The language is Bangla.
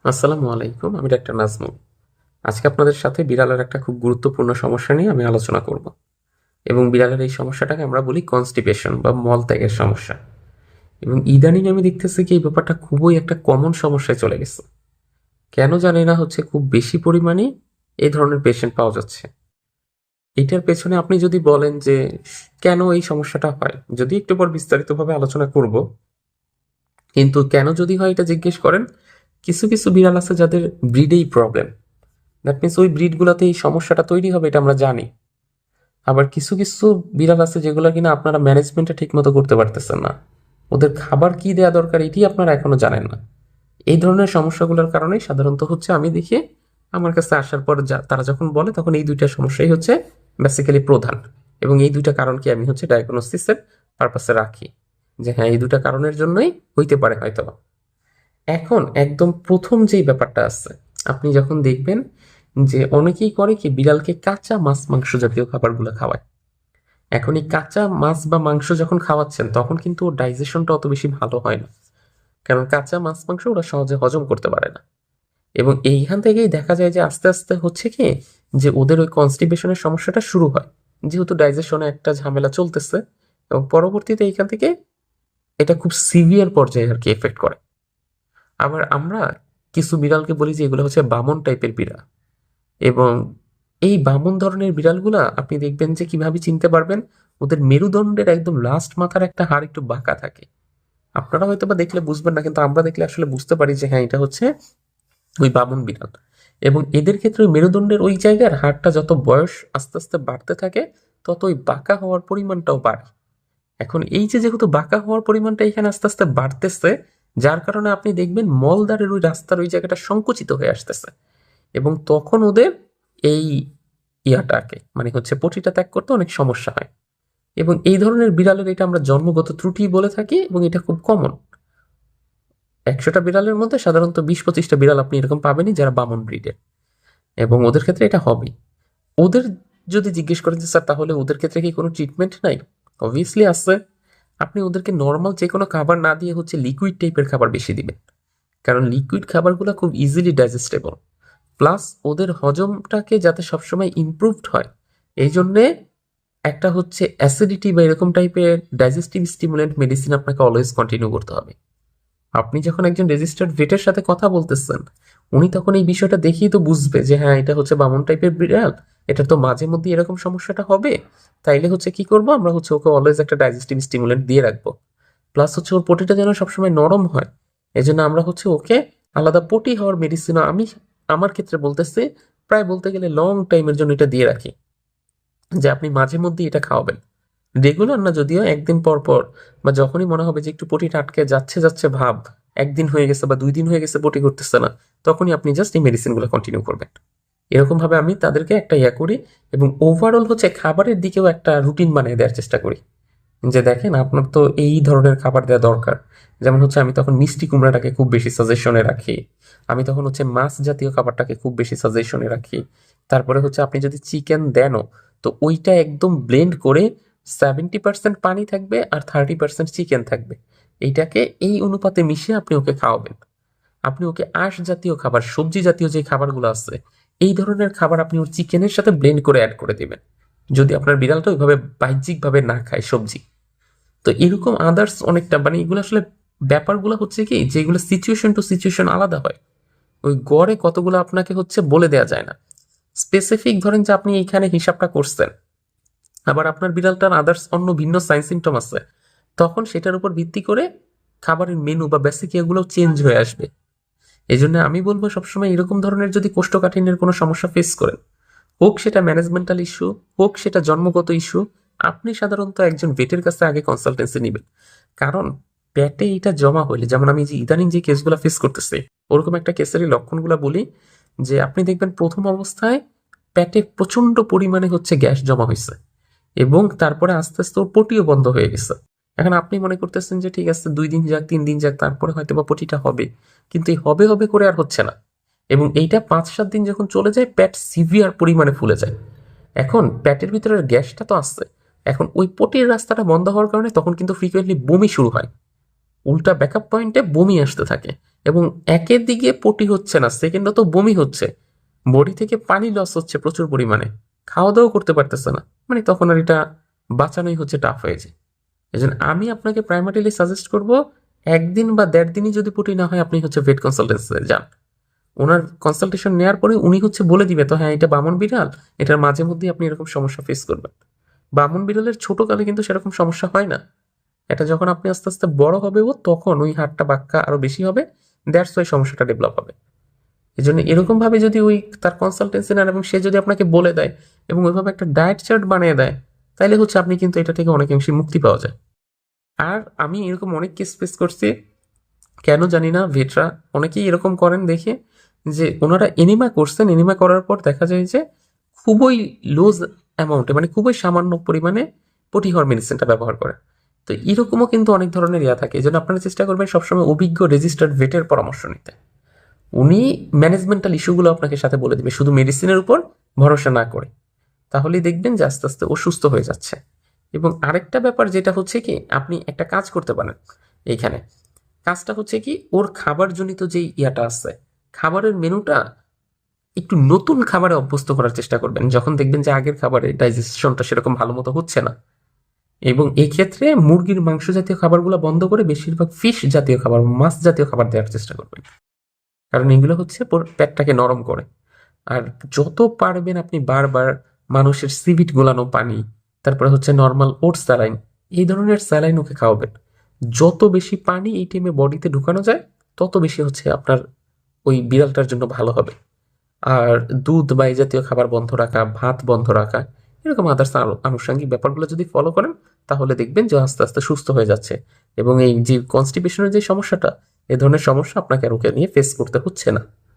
আসসালামু আলাইকুম, আমি ডাক্তার নাজমুল। আজকে আপনাদের সাথে বিড়ালের একটা খুব গুরুত্বপূর্ণ সমস্যা নিয়ে আমি আলোচনা করব। এবং বিড়ালের এই সমস্যাটাকে আমরা বলি কনস্টিপেশন বা মলত্যাগের সমস্যা। এবং ইদানিং আমি দেখতেছি কি এই ব্যাপারটা খুবই একটা কমন সমস্যায় চলে গেছে। কেন জানি না, হচ্ছে খুব বেশি পরিমাণে এই ধরনের পেশেন্ট পাওয়া যাচ্ছে। এটার পেছনে আপনি যদি বলেন যে কেন এই সমস্যাটা হয়, যদি একটু পর বিস্তারিতভাবে আলোচনা করব, কিন্তু কেন যদি হয় এটা জিজ্ঞেস করেন, কিছু কিছু বিড়াল আছে যাদের ব্রিডেই প্রবলেম। দ্যাট মিনস ওই ব্রিডগুলোতে এই সমস্যাটা তৈরি হবে, এটা আমরা জানি। আবার কিছু কিছু বিড়াল আছে যেগুলো কিনা আপনারা ম্যানেজমেন্টটা ঠিক মতো করতে পারতেছেন না। ওদের খাবার কি দেওয়া দরকার এটি আপনারা এখনো জানেন না। এই ধরনের সমস্যাগুলোর কারণেই সাধারণত হচ্ছে আমি দেখি আমার কাছে আসার পর তারা যখন বলে তখন এই দুইটা সমস্যাই হচ্ছে বেসিক্যালি প্রধান। এবং এই দুইটা কারণকে আমি হচ্ছে ডায়াগনোসিসের পারপাসে রাখি, যে হ্যাঁ এই দুইটা কারণের জন্যই হইতে পারে হয়তো। এখন একদম প্রথম যেই ব্যাপারটা আছে, আপনি যখন দেখবেন যে অনেকেই করে কি বিড়ালকে কাঁচা মাছ মাংস জাতীয় খাবারগুলো খাওয়ায়। এখন এই কাঁচা মাছ বা মাংস যখন খাওয়াচ্ছেন তখন কিন্তু ওর ডাইজেশনটা অত বেশি ভালো হয় না, কারণ কাঁচা মাছ মাংস ওরা সহজে হজম করতে পারে না। এবং এইখান থেকেই দেখা যায় যে আস্তে আস্তে হচ্ছে কি যে ওদের ওই কনস্টিপেশনের সমস্যাটা শুরু হয়, যেহেতু ডাইজেশনে একটা ঝামেলা চলতেছে। এবং পরবর্তীতে এইখান থেকে এটা খুব সিভিয়ার পর্যায়ে আর কি এফেক্ট করে। আবার আমরা কিছু বিড়ালকে বলি যে এগুলো হচ্ছে বামন টাইপের বিড়াল। এবং এই বামন ধরনের বিড়ালগুলা আপনি দেখবেন যে কিভাবে চিনতে পারবেন, ওদের মেরুদণ্ডের একদম লাস্ট মাথার একটা হাড় একটু বাঁকা থাকে। আপনারা হয়তো বা দেখলে বুঝবেন না, কিন্তু আমরা দেখলে আসলে বুঝতে পারি যে হ্যাঁ এটা হচ্ছে ওই বামন বিড়াল। এবং এদের ক্ষেত্রে ওই মেরুদণ্ডের ওই জায়গার হাড়টা যত বয়স আস্তে আস্তে বাড়তে থাকে, তত ওই বাঁকা হওয়ার পরিমাণটাও বাড়ে। এখন এই যে যেহেতু বাঁকা হওয়ার পরিমাণটা এখানে আস্তে আস্তে বাড়তেছে, যার কারণে আপনি দেখবেন মলদ্বারের ওই রাস্তার ওই জায়গাটা সংকুচিত হয়ে আসতেছে। এবং তখন ওদের এই ইয়াটাকে মানে হচ্ছে পটিটা ত্যাগ করতে অনেক সমস্যা হয়। এবং এই ধরনের বিড়ালের এটা আমরা জন্মগত ত্রুটি বলে থাকি, এবং এটা খুব কমন। 100টা বিড়ালের মধ্যে সাধারণত 20-25টা বিড়াল আপনি এরকম পাবেনই যারা বামন ব্রিডের। এবং ওদের ক্ষেত্রে এটা হবেই। ওদের যদি জিজ্ঞেস করেন যে স্যার তাহলে ওদের ক্ষেত্রে কি কোনো ট্রিটমেন্ট নাই, অবভিয়াসলি আছে। আপনি ওদেরকে নর্মাল যে কোনো খাবার না দিয়ে হচ্ছে লিকুইড টাইপের খাবার বেশি দিবেন, কারণ লিকুইড খাবারগুলো খুব ইজিলি ডাইজেস্টেবল। প্লাস ওদের হজমটাকে যাতে সবসময় ইমপ্রুভড হয়, এই জন্যে একটা হচ্ছে অ্যাসিডিটি বা এরকম টাইপের ডাইজেস্টিভ স্টিমুলেন্ট মেডিসিন আপনাকে অলওয়েজ কন্টিনিউ করতে হবে। আপনি যখন একজন রেজিস্টার্ড ভেটের সাথে কথা বলতেছেন, উনি তখন এই বিষয়টা দেখেই তো বুঝবে যে হ্যাঁ এটা হচ্ছে বামন টাইপের বিড়াল, এটা তো মাঝে মধ্যে এরকম সমস্যাটা হবে। তাইলে হচ্ছে কি করব, আমরা হচ্ছে ওকে অলওয়েজ একটা ডাইজেস্টিভ স্টিমুলেন্ট দিয়ে রাখবো। প্লাস হচ্ছে ওর পটিটা যেন সবসময় নরম হয়, এই জন্য আমরা হচ্ছে ওকে আলাদা পটি হওয়ার মেডিসিনও আমি আমার ক্ষেত্রে বলতেছি প্রায় বলতে গেলে লং টাইমের জন্য এটা দিয়ে রাখি, যে আপনি মাঝে মধ্যে এটা খাওয়াবেন। রেগুলার না যদিও, একদিন পর পর বা যখনই মনে হবে যে একটু পটিটা আটকে যাচ্ছে যাচ্ছে ভাব, একদিন হয়ে গেছে বা 2 দিন হয়ে গেছে পটি করতেছে না, তখনই আপনি জাস্ট এই মেডিসিনগুলো কন্টিনিউ করবেন। এরকম ভাবে আমি তাদেরকে একটা ইয়া করি। এবং ওভারঅল হচ্ছে খাবারের দিকেও একটা রুটিন বানিয়ে দেওয়ার চেষ্টা করি, যে দেখেন আপনার তো এই ধরনের খাবার দেওয়া দরকার। যেমন হচ্ছে আমি তখন মিষ্টি কুমড়াটাকে খুব বেশি সাজেশনে রাখি, আমি তখন হচ্ছে মাছ জাতীয় খাবারটাকে খুব বেশি সাজেশনে রাখি। তারপরে হচ্ছে আপনি যদি চিকেন দেনও, তো ওইটা একদম ব্লেন্ড করে 70% পানি থাকবে আর 30% চিকেন থাকবে, এইটাকে এই অনুপাতে মিশিয়ে আপনি ওকে খাওয়াবেন। আপনি ওকে আঁশ জাতীয় খাবার, সবজি জাতীয় যে খাবারগুলো আছে, এই ধরনের খাবার আপনি ওর চিকেনের সাথে ব্লেন্ড করে অ্যাড করে দিবেন, যদি আপনার বিড়ালটা ওইভাবে বাহ্যিকভাবে না খায় সবজি। তো এরকম আদার্স অনেকটা মানে এগুলো আসলে ব্যাপারগুলো হচ্ছে কি যেগুলো সিচুয়েশন টু সিচুয়েশন আলাদা হয়, ওই গড়ে কতগুলো আপনাকে হচ্ছে বলে দেয়া যায় না। স্পেসিফিক ধরেন যে আপনি এইখানে হিসাবটা করছেন, আবার আপনার বিড়ালটার আদার্স অন্য ভিন্ন সাইন সিমটম আছে, তখন সেটার উপর ভিত্তি করে খাবারের মেনু বা বেসিক এগুলো চেঞ্জ হয়ে আসবে। এই জন্য আমি বলবো সবসময় এরকম ধরনের যদি কোষ্ঠকাঠিন্যের কোনো সমস্যা ফেস করেন, হোক সেটা ম্যানেজমেন্টাল ইস্যু, হোক সেটা জন্মগত ইস্যু, আপনি সাধারণত একজন ভেটের কাছে আগে কনসালটেন্সি নেবেন। কারণ পেটে এটা জমা হইলে, যেমন আমি যে ইদানিং যে কেসগুলো ফেস করতেছি, ওরকম একটা কেসেরই লক্ষণগুলো বলি, যে আপনি দেখবেন প্রথম অবস্থায় পেটে প্রচন্ড পরিমাণে হচ্ছে গ্যাস জমা হয়েছে, এবং তারপরে আস্তে আস্তে ওর পটিও বন্ধ হয়ে গেছে। এখন আপনি মনে করতেছেন যে ঠিক আছে 2 দিন যাক 3 দিন যাক তারপরে হয়তো বা পটিটা হবে, কিন্তু এই হবে হবে করে আর হচ্ছে না। এবং এইটা 5-7 দিন যখন চলে যায়, পেট সিভিয়ার পরিমাণে ফুলে যায়। এখন পেটের ভিতরের গ্যাসটা তো আসছে, এখন ওই পটির রাস্তাটা বন্ধ হওয়ার কারণে তখন কিন্তু ফ্রিকোয়েন্টলি বমি শুরু হয়, উল্টা ব্যাকআপ পয়েন্টে বমি আসতে থাকে। এবং একের দিকে পটি হচ্ছে না, সেকেন্ডে তো বমি হচ্ছে, বডি থেকে পানি লস হচ্ছে প্রচুর পরিমাণে, খাওয়া দাওয়া করতে পারতেছে না, মানে তখন আর এটা বাঁচানোই হচ্ছে টাফ হয়ে যায়। এই জন্য আমি আপনাকে প্রাইমারিলি সাজেস্ট করব, একদিন বা 1.5 দিনই যদি পটি না হয়, আপনি হচ্ছে ভেট কনসালটেন্সিতে যান। ওনার কনসালটেশন নেওয়ার পরে উনি হচ্ছে বলে দিবে তো, হ্যাঁ এটা বামন বিড়াল, এটার মাঝে মধ্যে আপনি এরকম সমস্যা ফেস করবেন। বামন বিড়ালের ছোটকালে কিন্তু সেরকম সমস্যা হয় না, এটা যখন আপনি আস্তে আস্তে বড় হবে ও, তখন ওই হাড়টা বাঁকা আরো বেশি হবে, দ্যাটস ওয়াই সমস্যাটা ডেভেলপ হবে। এই জন্য এরকম ভাবে যদি ওই তার কনসালটেন্সি নেন এবং সে যদি আপনাকে বলে দেয় এবং ওইভাবে একটা ডায়েট চার্ট বানিয়ে দেয়, তাহলে হচ্ছে আপনি কিন্তু এটা থেকে অনেকাংশে মুক্তি পাওয়া যায়। আর আমি এরকম অনেক কেস ফেস করছি, কেন জানি না, ভেটরা অনেকেই এরকম করেন দেখে, যে ওনারা এনিমা করছেন, এনিমা করার পর দেখা যায় যে খুবই লোজ অ্যামাউন্টে, মানে খুবই সামান্য পরিমাণে পটি হওয়ার মেডিসিনটা ব্যবহার করে। তো এরকমও কিন্তু অনেক ধরনের ইয়া থাকে, এই জন্য আপনারা চেষ্টা করবেন সবসময় অভিজ্ঞ রেজিস্টার্ড ভেটের পরামর্শ নিতে। উনি ম্যানেজমেন্টাল ইস্যুগুলো আপনাকে সাথে বলে দিবে, শুধু মেডিসিনের উপর ভরসা না করে। তাহলেই দেখবেন যে আস্তে আস্তে অসুস্থ হয়ে যাচ্ছে। এবং আরেকটা ব্যাপার যেটা হচ্ছে কি, আপনি একটা কাজ করতে পারেন এইখানে, কাজটা হচ্ছে কি, ওর খাবারজনিত যেই ইয়াটা আছে, খাবারের মেনুটা একটু নতুন খাবারে অভ্যস্ত করার চেষ্টা করবেন, যখন দেখবেন যে আগের খাবারে ডাইজেশনটা সেরকম ভালো মতো হচ্ছে না। এবং এই ক্ষেত্রে মুরগির মাংস জাতীয় খাবারগুলো বন্ধ করে বেশিরভাগ ফিশ জাতীয় খাবার, মাছ জাতীয় খাবার দেওয়ার চেষ্টা করবেন, কারণ এগুলো হচ্ছে পেটটাকে নরম করে। আর যত পারবেন আপনি বারবার মানুষের সিভিট গোলানো পানি, তারপরে হচ্ছে নর্মাল ওটস স্যালাইন, এই ধরনের স্যালাইন ওকে খাওয়াবেন। যত বেশি পানি এই টাইমে বডিতে ঢুকানো যায়, তত বেশি হচ্ছে আপনার ওই বিড়ালটার জন্য ভালো হবে। আর দুধ বা এই জাতীয় খাবার বন্ধ রাখা, ভাত বন্ধ রাখা, এরকম আদার্স আনুষঙ্গিক ব্যাপারগুলো যদি ফলো করেন, তাহলে দেখবেন যে আস্তে আস্তে সুস্থ হয়ে যাচ্ছে। এবং এই যে কনস্টিপেশনের যে সমস্যাটা, এ ধরনের সমস্যা আপনাকে আর ওকে নিয়ে ফেস করতে হচ্ছে না।